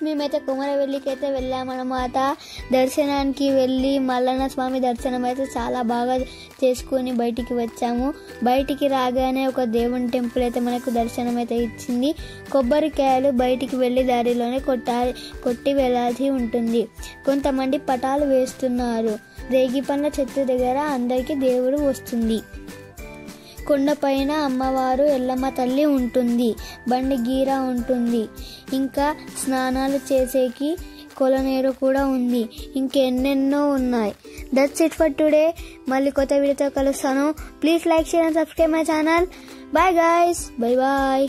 మేమైతే కొమరవెల్లికి అయితే వెళ్ళామన్నమాట. దర్శనానికి వెళ్ళి మల్లన్న స్వామి దర్శనం అయితే చాలా బాగా చేసుకొని బయటికి వచ్చాము. బయటికి రాగానే ఒక దేవుని టెంపుల్ అయితే మనకు దర్శనం అయితే ఇచ్చింది. కొబ్బరికాయలు బయటికి వెళ్ళి దారిలోనే కొట్టి వెళ్ళాల్సి ఉంటుంది. కొంతమంది పటాలు వేస్తున్నారు. రేగి పండ్ల చెట్టు దగ్గర అందరికీ దేవుడు వస్తుంది. కొండపైన అమ్మవారు ఎల్లమ్మ తల్లి ఉంటుంది. బండి గీర ఉంటుంది. ఇంకా స్నానాలు చేసేకి కొలనేరు కూడా ఉంది. ఇంకెన్నెన్నో ఉన్నాయి. That's it for today. మళ్ళీ కొత్త వీడియోతో కలుస్తాను. Please like, share and subscribe my channel. Bye guys. Bye bye.